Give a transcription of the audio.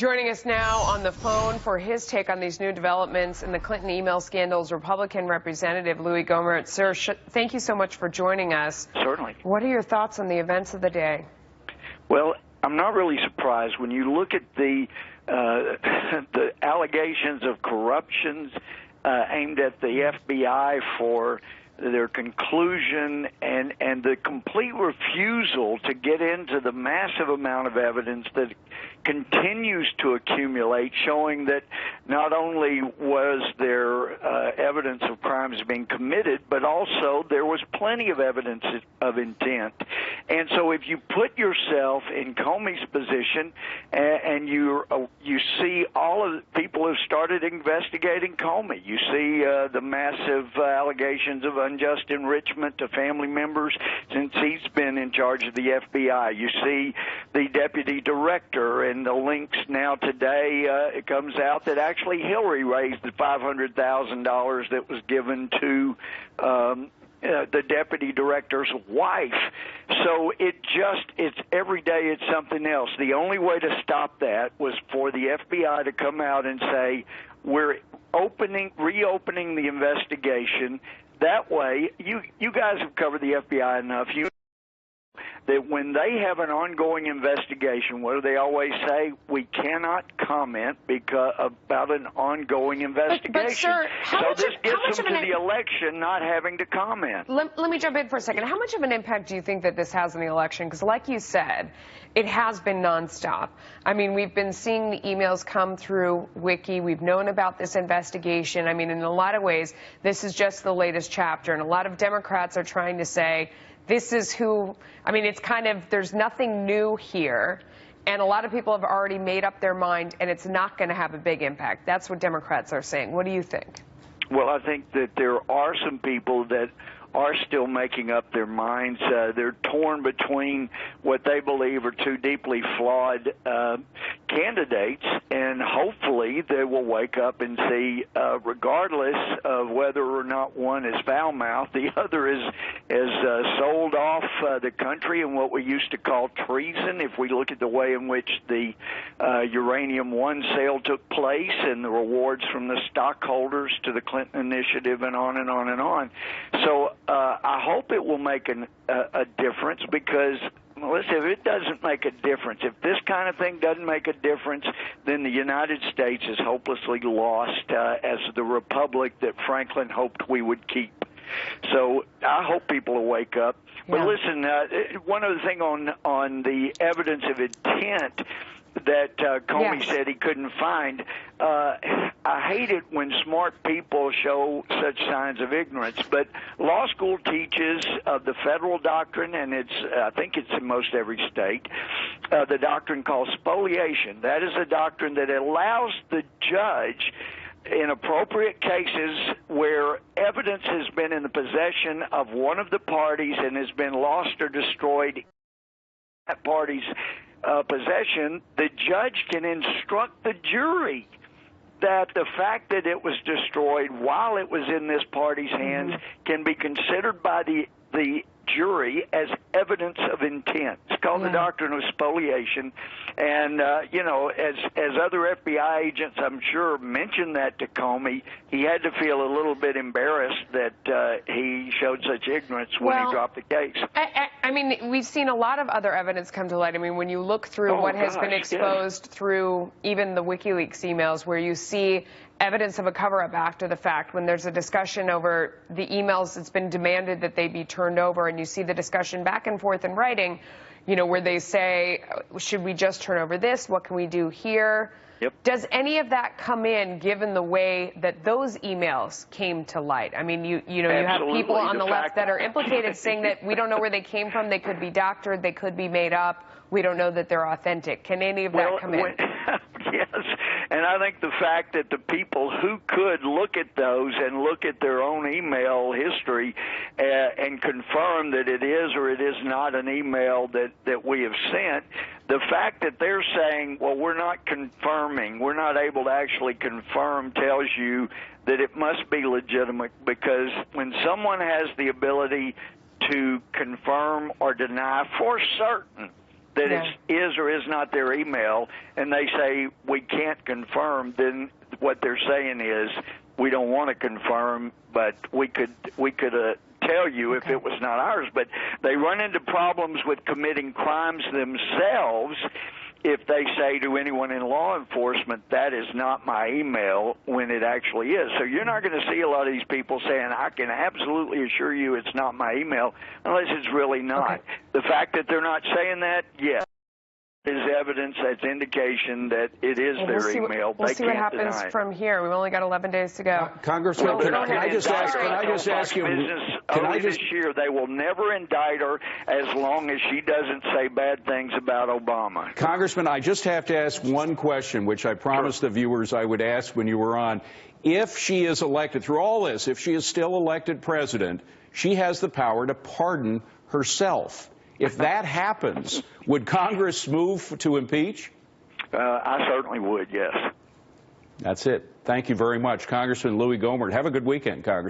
Joining us now on the phone for his take on these new developments in the Clinton email scandals, Republican Representative Louis Gohmert. Sir, thank you so much for joining us. Certainly. What are your thoughts on the events of the day? Well, I'm not really surprised when you look at the allegations of corruptions aimed at the FBI for their conclusion and the complete refusal to get into the massive amount of evidence that continues to accumulate, showing that not only was there evidence of crimes being committed, but also there was plenty of evidence of intent. And so if you put yourself in Comey's position and you see all of the people who started investigating Comey, you see the massive allegations of unjust enrichment to family members since he's been in charge of the FBI. You see the deputy director, and the links now today, it comes out that actually Hillary raised the $500,000 that was given to the deputy director's wife. So it's every day it's something else. The only way to stop that was for the FBI to come out and say, we're reopening the investigation. That way, you guys have covered the FBI enough. You know that when they have an ongoing investigation, what do they always say? We cannot comment about an ongoing investigation. But sir, this gets them to the election not having to comment. Let me jump in for a second. How much of an impact do you think that this has on the election? Because like you said, it has been nonstop. I mean, we've been seeing the emails come through Wiki. We've known about this investigation. I mean, in a lot of ways, this is just the latest chapter. And a lot of Democrats are trying to say, this is who, I mean, it's kind of, there's nothing new here. And a lot of people have already made up their mind, and it's not going to have a big impact. That's what Democrats are saying. What do you think? Well, I think that there are some people that are still making up their minds. They're torn between what they believe are two deeply flawed candidates, and hopefully they will wake up and see, regardless of whether or not one is foul-mouthed, the other is sold off the country in what we used to call treason. If we look at the way in which the Uranium One sale took place and the rewards from the stockholders to the Clinton initiative and on and on and on. So I hope it will make a difference, because listen, if it doesn't make a difference, if this kind of thing doesn't make a difference, then the United States is hopelessly lost as the republic that Franklin hoped we would keep. So I hope people will wake up. Yeah. But listen, one other thing on the evidence of intent that Comey said he couldn't find. I hate it when smart people show such signs of ignorance, but law school teaches the federal doctrine, and I think it's in most every state, the doctrine called spoliation. That is a doctrine that allows the judge, in appropriate cases where evidence has been in the possession of one of the parties and has been lost or destroyed in that party's possession, the judge can instruct the jury that the fact that it was destroyed while it was in this party's hands can be considered by the jury as evidence of intent. It's called the doctrine of spoliation. And, you know, as other FBI agents, I'm sure, mentioned that to Comey, he had to feel a little bit embarrassed that he showed such ignorance when he dropped the case. I mean, we've seen a lot of other evidence come to light. I mean, when you look through what has been exposed through even the WikiLeaks emails, where you see evidence of a cover-up after the fact, when there's a discussion over the emails, it's been demanded that they be turned over, and you see the discussion back and forth in writing, you know, where they say, should we just turn over this? What can we do here? Yep. Does any of that come in, given the way that those emails came to light? I mean, you have people on the left that are implicated saying that we don't know where they came from. They could be doctored. They could be made up. We don't know that they're authentic. Can any of that come in? Yes, and I think the fact that the people who could look at those and look at their own email history and confirm that it is or it is not an email that we have sent, the fact that they're saying, well, we're not confirming, we're not able to actually confirm, tells you that it must be legitimate, because when someone has the ability to confirm or deny for certain that Yeah. it is or is not their email, and they say we can't confirm, then what they're saying is we don't want to confirm, but we could tell you if it was not ours. But they run into problems with committing crimes themselves if they say to anyone in law enforcement, that is not my email, when it actually is. So you're not going to see a lot of these people saying, I can absolutely assure you it's not my email, unless it's really not. Okay. The fact that they're not saying that, yes, is evidence, that's indication that it is their email. We'll They see what can't happens deny it. from here. We've only got 11 days to go. Congressman, Well, can I just ask you, this year, they will never indict her as long as she doesn't say bad things about Obama. Congressman, I just have to ask one question, which I promised the viewers I would ask when you were on. If she is elected, through all this, if she is still elected president, she has the power to pardon herself. If that happens, would Congress move to impeach? I certainly would, yes. That's it. Thank you very much, Congressman Louis Gohmert. Have a good weekend, Congressman.